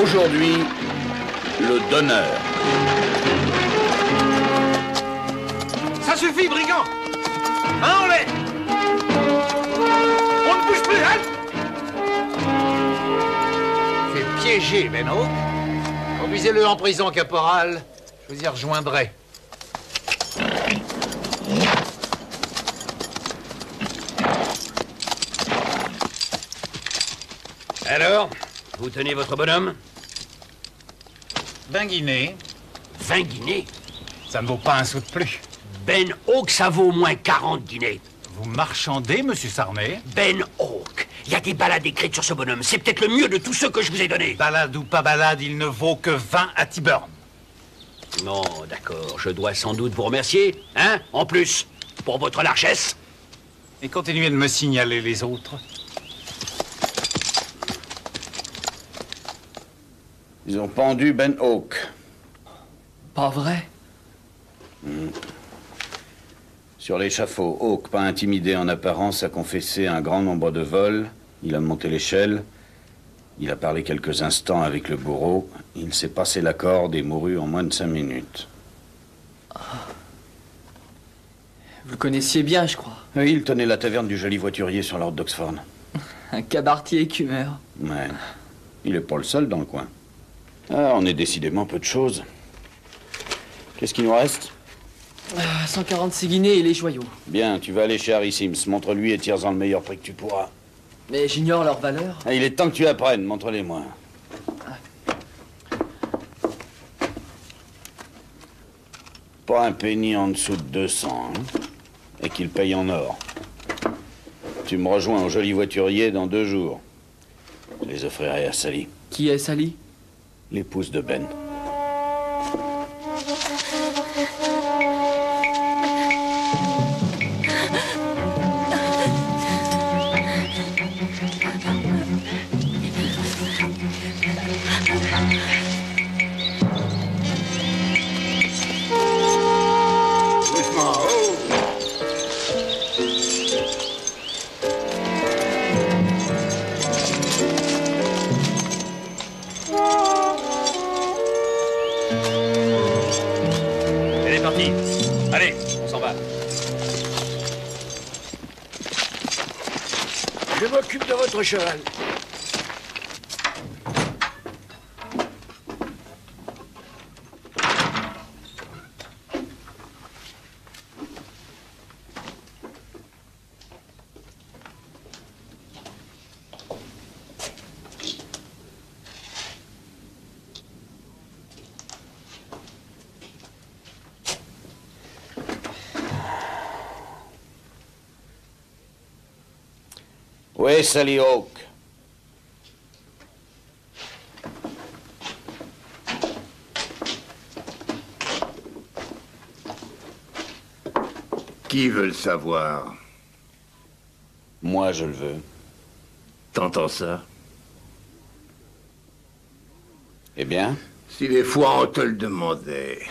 aujourd'hui, le donneur. Ça suffit, brigand! Un en l'air! On ne bouge plus, hein? Tu es piégé, Benno. Conduisez-le en prison, caporal. Je vous y rejoindrai. Alors, vous tenez votre bonhomme? 20 guinées. 20 guinées? Ça ne vaut pas un sou de plus. Ben Hawk, ça vaut au moins 40 guinées. Vous marchandez, monsieur Sarnet? Ben Hawk, il y a des balades écrites sur ce bonhomme. C'est peut-être le mieux de tous ceux que je vous ai donnés. Balade ou pas balade, il ne vaut que 20 à Tyburn. Non, d'accord, je dois sans doute vous remercier, hein, en plus, pour votre largesse. Et continuez de me signaler les autres. Ils ont pendu Ben Hawk. Pas vrai? Sur l'échafaud, Hawk, pas intimidé en apparence, a confessé un grand nombre de vols. Il a monté l'échelle. Il a parlé quelques instants avec le bourreau. Il s'est passé la corde et mourut en moins de 5 minutes. Vous le connaissiez bien, je crois. Oui, il tenait la taverne du Joli Voiturier sur la route d'Oxford. Un cabaretier écumeur. Ouais. Il est pas le seul dans le coin. Ah, on est décidément peu de choses. Qu'est-ce qu'il nous reste? 146 guinées et les joyaux. Bien, tu vas aller chez Harry Sims. Montre-lui et tire-en le meilleur prix que tu pourras. Mais j'ignore leur valeur. Ah, il est temps que tu apprennes. Montre-les-moi. Pas un penny en dessous de 200, hein? Et qu'il paye en or. Tu me rejoins au Joli Voiturier dans 2 jours. Je les offrirai à Sally. Qui est Sally? L'épouse de Ben. Elle est partie. Allez, on s'en va. Je m'occupe de votre cheval. Où est Sally Hawk? Qui veut le savoir? Moi, je le veux. T'entends ça? Eh bien? Si les fois on te le demandait.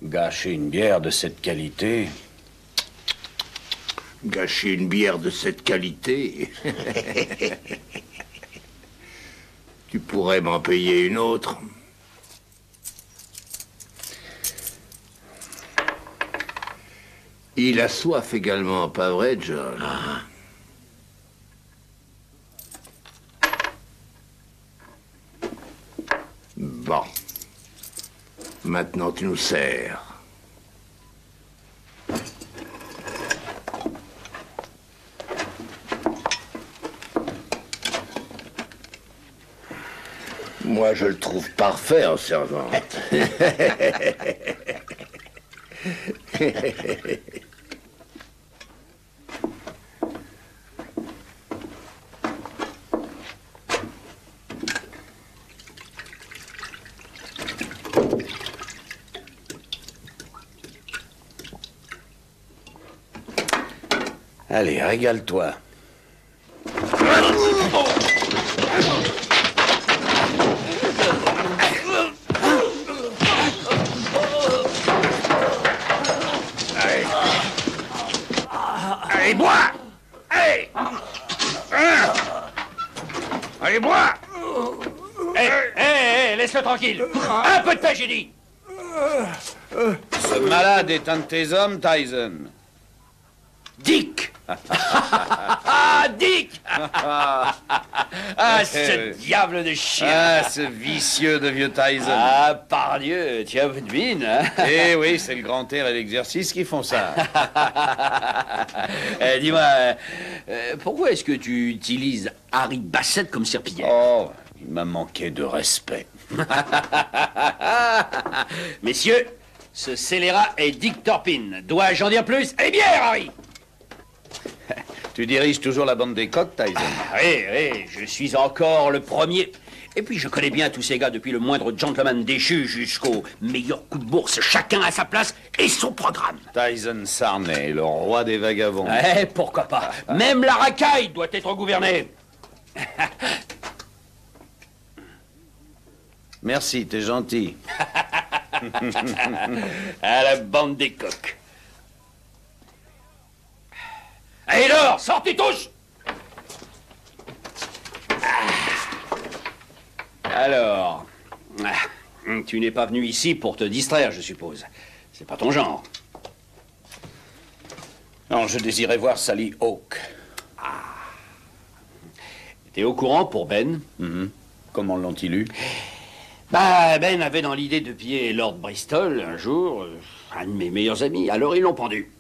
Gâcher une bière de cette qualité. Gâcher une bière de cette qualité. Tu pourrais m'en payer une autre. Il a soif également, pas vrai, John? Bon. Maintenant, tu nous sers. Moi, je le trouve parfait en servante. Allez, régale-toi. Allez, bois! Allez! Allez, bois! Hé, laisse-le tranquille! Un peu de paix, j'ai dit! Ce malade est un de tes hommes, Tyson. Dick! Ah, Dick! Ah, ce diable de chien! Ah, ce vicieux de vieux Tyson. Ah, pardieu, tu as vu de mine, hein? Eh oui, c'est le grand air et l'exercice qui font ça. Dis-moi, pourquoi est-ce que tu utilises Harry Bassett comme serpillière? Oh, il m'a manqué de respect. Messieurs, ce scélérat est Dick Turpin. Dois-je en dire plus? Eh bien, Harry! Tu diriges toujours la bande des coqs, Tyson? Oui, je suis encore le premier. Et puis, je connais bien tous ces gars, depuis le moindre gentleman déchu jusqu'au meilleur coup de bourse. Chacun à sa place et son programme. Tyson Sarney, le roi des vagabonds. Eh, pourquoi pas? Même la racaille doit être gouvernée. Merci, t'es gentil. À la bande des coqs. Allez, Laure, sortez tous! Alors, tu n'es pas venu ici pour te distraire, je suppose. C'est pas ton genre. Non, je désirais voir Sally Hawke. T'es au courant pour Ben? Comment l'ont-ils eu? Bah, Ben avait dans l'idée de piller Lord Bristol un jour, un de mes meilleurs amis. Alors ils l'ont pendu.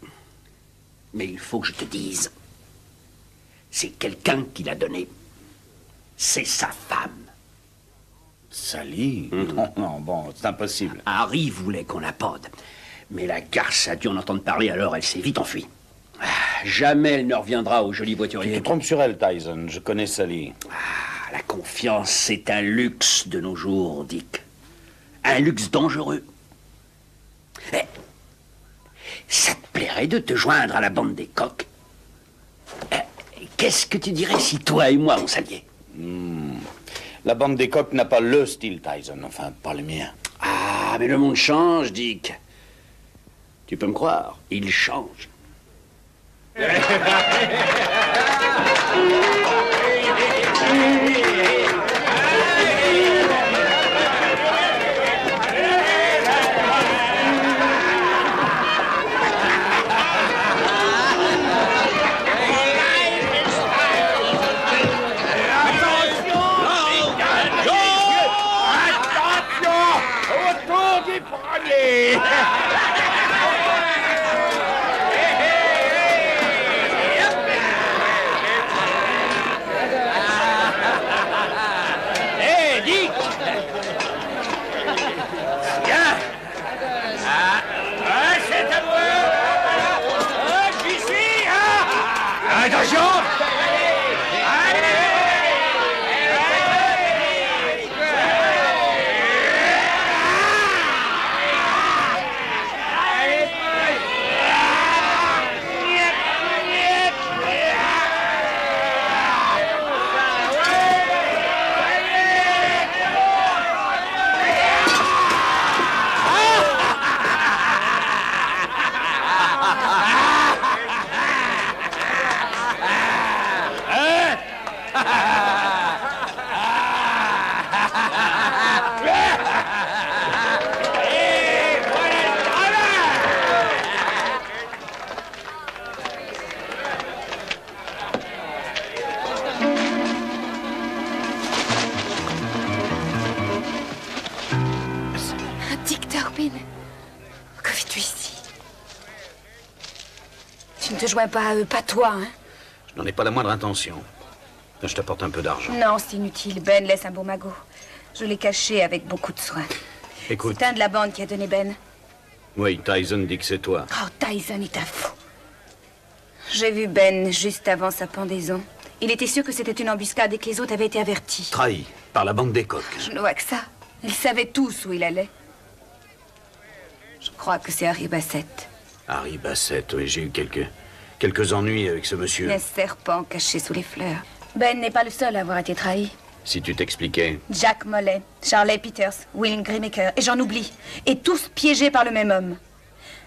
Mais il faut que je te dise, c'est quelqu'un qui l'a donné. C'est sa femme. Sally? Non, bon, c'est impossible. Harry voulait qu'on la pende. Mais la garce a dû en entendre parler, alors elle s'est vite enfuie. Jamais elle ne reviendra au joli Tu voiturier. te trompes sur elle, Tyson. Je connais Sally. La confiance, c'est un luxe de nos jours, Dick. Un luxe dangereux. Eh, ça te plairait de te joindre à la bande des coqs? Qu'est-ce que tu dirais si toi et moi on s'alliait? La bande des coqs n'a pas le style, Tyson. Enfin, pas le mien. Ah, mais le monde change, Dick. Tu peux me croire, il change. Dick Turpin, que fais-tu ici? Tu ne te joins pas à eux, pas toi, hein? Je n'en ai pas la moindre intention. Je t'apporte un peu d'argent. Non, c'est inutile. Ben laisse un beau magot. Je l'ai caché avec beaucoup de soin. Écoute. C'est un de la bande qui a donné Ben. Oui, Tyson dit que c'est toi. Oh, Tyson est un fou. J'ai vu Ben juste avant sa pendaison. Il était sûr que c'était une embuscade et que les autres avaient été avertis. Trahi par la bande des coqs. Je ne vois que ça. Ils savaient tous où il allait. Je crois que c'est Harry Bassett. Harry Bassett, oui, j'ai eu quelques ennuis avec ce monsieur. Un serpent caché sous les fleurs. Ben n'est pas le seul à avoir été trahi. Si tu t'expliquais. Jack Mollet, Charlie Peters, Will Grimaker, et j'en oublie. Et tous piégés par le même homme.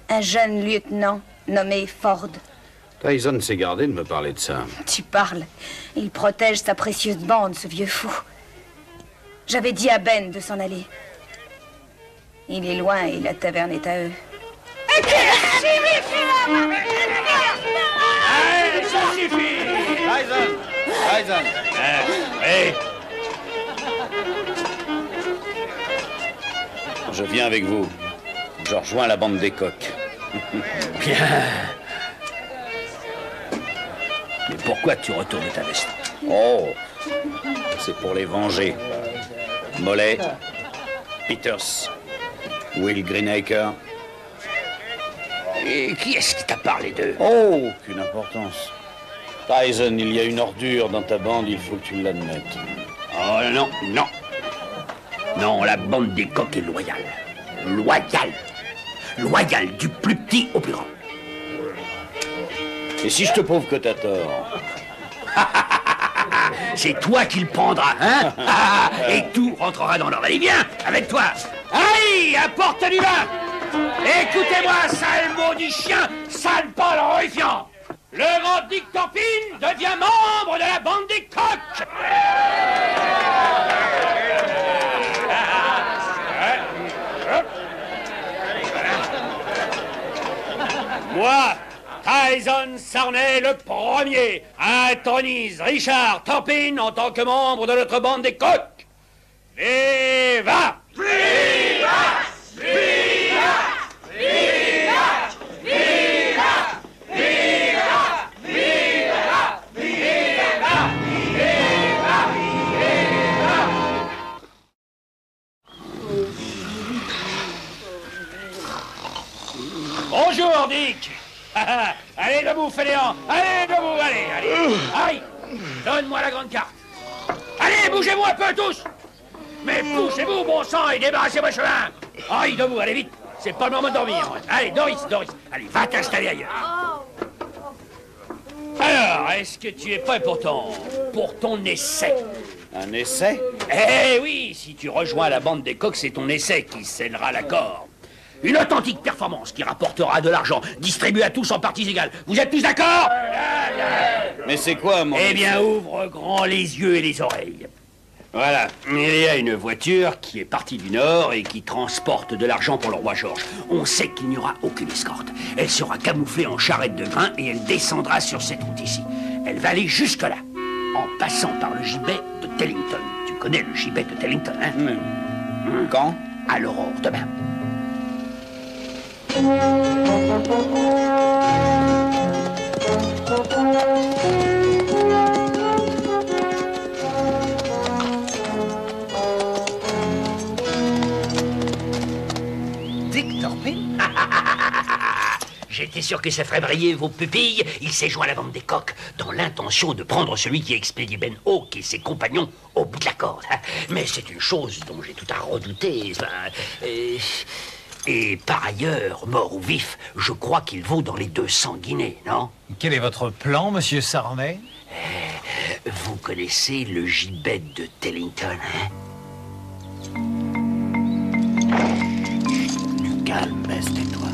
Un jeune lieutenant nommé Ford. Tyson s'est gardé de me parler de ça. Tu parles. Il protège sa précieuse bande, ce vieux fou. J'avais dit à Ben de s'en aller. Il est loin et la taverne est à eux. Allez, ça suffit! Tyson! Tyson! Oui. Je viens avec vous. Je rejoins la bande des coqs. Bien. Mais pourquoi tu retournes ta veste? Oh! C'est pour les venger. Mollet, Peters, Will Greenacre. Et qui est-ce qui t'a parlé d'eux? Oh, aucune importance. Tyson, il y a une ordure dans ta bande, il faut que tu l'admettes. Oh non, non. Non, la bande des coqs est loyale. Loyale. Loyale, du plus petit au plus grand. Et si je te prouve que t'as tort? C'est toi qui le prendras, hein? Et tout rentrera dans l'ordre. Allez, viens, avec toi. Allez, apporte du vin. Écoutez-moi, sale maudit chien, sale pâle horrifiant. Le grand Dick Torpine devient membre de la bande des coqs. Moi, Tyson Sarney le premier, intronise Richard Torpine en tant que membre de notre bande des coqs. Viva! Viva! Viva! Viva! Viva! Viva! Viva! Viva! Bonjour, Dick. Allez, debout, fainéant. Allez, debout, allez, allez. Allez, donne-moi la grande carte. Allez, bougez-vous un peu tous. Mais bougez-vous, bon sang, et débarrassez vos chemins. Allez, debout, allez vite. C'est pas le moment de dormir. Allez, Doris. Allez, va t'installer ailleurs. Alors, est-ce que tu es prêt pour ton essai? Un essai? Eh oui, si tu rejoins la bande des coqs, c'est ton essai qui scellera l'accord. Une authentique performance qui rapportera de l'argent, distribuée à tous en parties égales. Vous êtes tous d'accord? Mais c'est quoi, mon... Eh bien, ouvre grand les yeux et les oreilles. Voilà, il y a une voiture qui est partie du Nord et qui transporte de l'argent pour le roi George. On sait qu'il n'y aura aucune escorte. Elle sera camouflée en charrette de grain et elle descendra sur cette route ici. Elle va aller jusque-là, en passant par le gibet de Tellington. Tu connais le gibet de Tellington, hein? Quand? À l'aurore demain. Dick Torpine? J'étais sûr que ça ferait briller vos pupilles. Il s'est joint à la bande des coqs dans l'intention de prendre celui qui a expédié Ben Hawk et ses compagnons au bout de la corde. Mais c'est une chose dont j'ai tout à redouter. Et par ailleurs, mort ou vif, je crois qu'il vaut dans les 200 guinées, non? Quel est votre plan, monsieur Sarney? Vous connaissez le gibet de Tellington, hein? Du calme, baisse, tais-toi.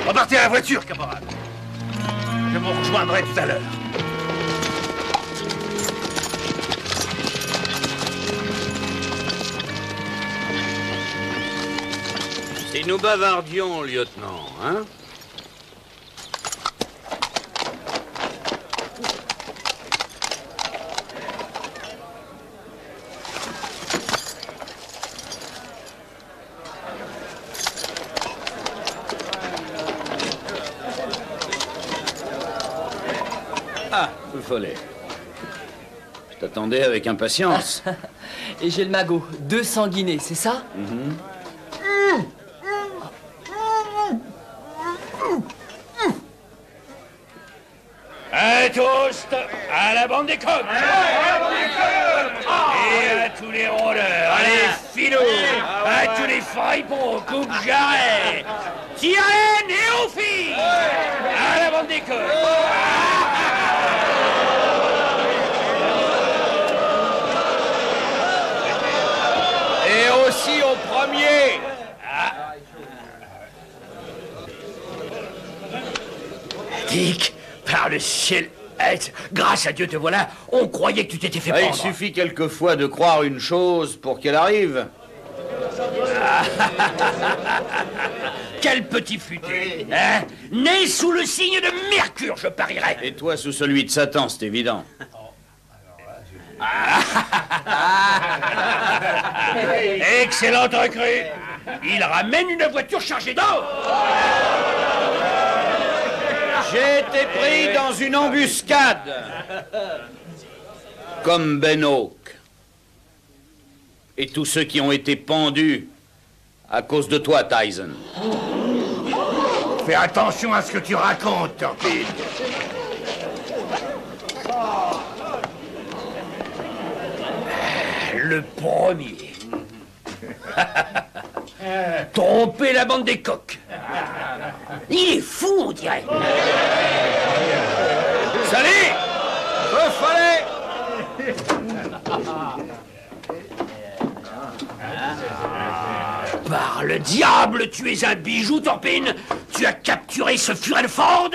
Repartez à la voiture, caporal. Je vous rejoindrai tout à l'heure. Si nous bavardions, lieutenant, hein? Ah, le follet. Je t'attendais avec impatience. Et j'ai le magot. 200 guinées, c'est ça? À tous, à la bande des coqs! Et à tous les rôdeurs, à les filous, à tous les fripons, coupe-jarrets, tirez, néophytes! À la bande des coqs! Et aussi au premier. Dick, par le ciel, grâce à Dieu te voilà, on croyait que tu t'étais fait Ah, il prendre. suffit quelquefois de croire une chose pour qu'elle arrive. Quel petit futé, hein? Né sous le signe de Mercure, je parierais. Et toi sous celui de Satan, c'est évident. Excellente recrue. Il ramène une voiture chargée d'or. J'ai été pris dans une embuscade. Comme Ben Hawk. Et tous ceux qui ont été pendus à cause de toi, Tyson. Fais attention à ce que tu racontes, Torpide. Le premier. Tromper la bande des coqs. Il est fou, on dirait. Salut! Feu follet! Par le diable, tu es un bijou, Torpine. Tu as capturé ce Furenford.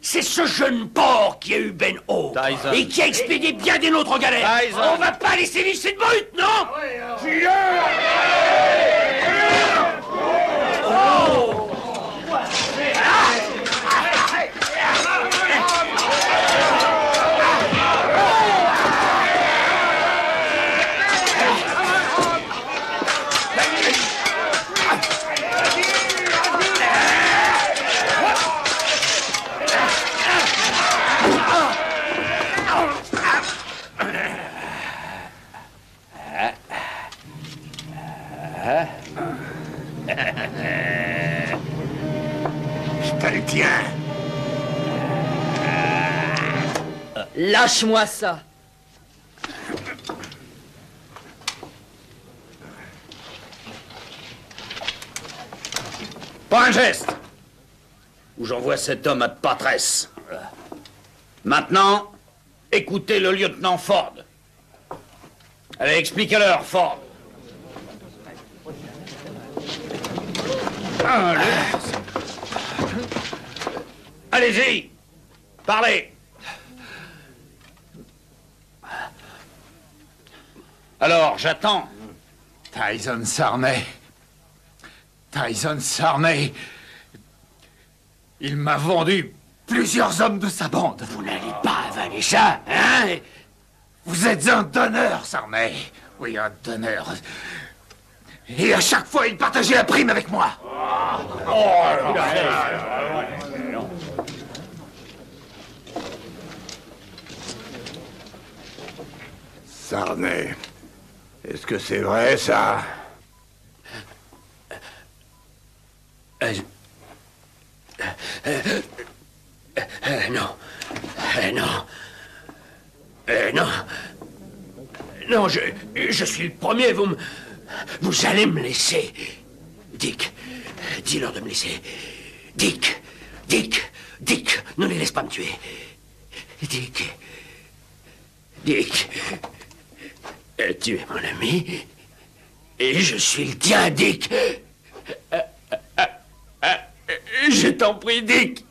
C'est ce jeune porc qui a eu Ben Hawk Tyson. et qui a expédié bien des nôtres en galère. Tyson. On va pas laisser vivre cette brute, non? Je te le tiens. Lâche-moi ça. Pas un geste! Ou j'envoie cet homme à Patresse. Maintenant, écoutez le lieutenant Ford. Allez, expliquez-leur, Ford. Allez-y! Parlez! Alors, j'attends. Tyson Sarney. Tyson Sarney. Il m'a vendu plusieurs hommes de sa bande. Vous n'allez pas avaler ça, hein? Vous êtes un donneur, Sarney. Oui, un donneur. Et à chaque fois, il partageait la prime avec moi. Sarney, est-ce que c'est vrai, ça? Non. Non. Non. Non, je suis le premier, vous allez me laisser. Dick, dis-leur de me laisser. Dick, ne les laisse pas me tuer. Dick, tu es mon ami, et je suis le tien, Dick. Je t'en prie, Dick.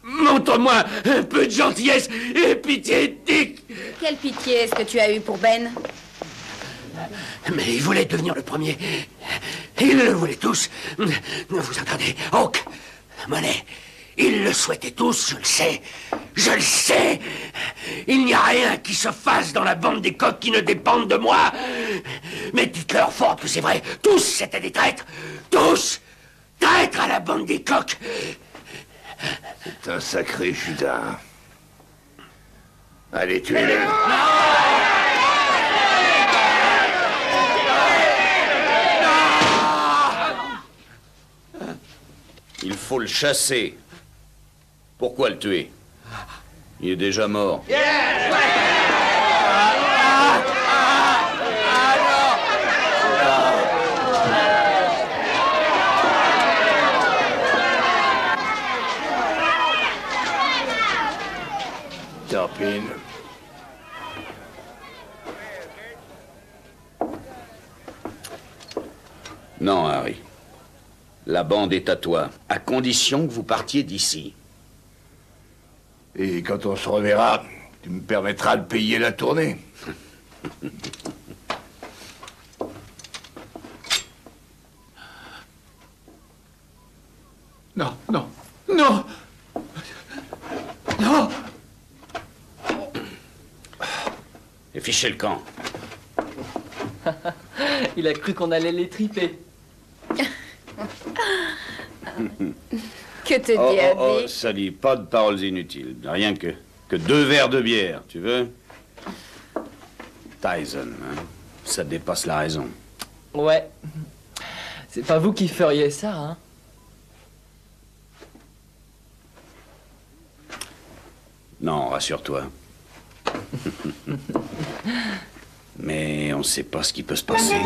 Montre-moi un peu de gentillesse et pitié, Dick. Quelle pitié est-ce que tu as eue pour Ben? Mais il voulait devenir le premier. Ils le voulaient tous. Vous entendez? Hawk, Monet, ils le souhaitaient tous, je le sais. Je le sais. Il n'y a rien qui se fasse dans la bande des coqs qui ne dépendent de moi. Mais dites-leur fort que c'est vrai. Tous c'étaient des traîtres. Tous. Traîtres à la bande des coqs. C'est un sacré Judas. Allez, tuez-le. Il faut le chasser. Pourquoi le tuer? Il est déjà mort. Turpin. Non, Harry. La bande est à toi, à condition que vous partiez d'ici. Et quand on se reverra, tu me permettras de payer la tournée. Non, non, non. Non. Et fichez le camp. Il a cru qu'on allait les triper. Que te Oh, dit oh, oh, Abby? Sally, pas de paroles inutiles. Rien que 2 verres de bière, tu veux? Tyson, hein? Ça dépasse la raison. Ouais. C'est pas vous qui feriez ça, hein? Non, rassure-toi. Mais on sait pas ce qui peut se passer.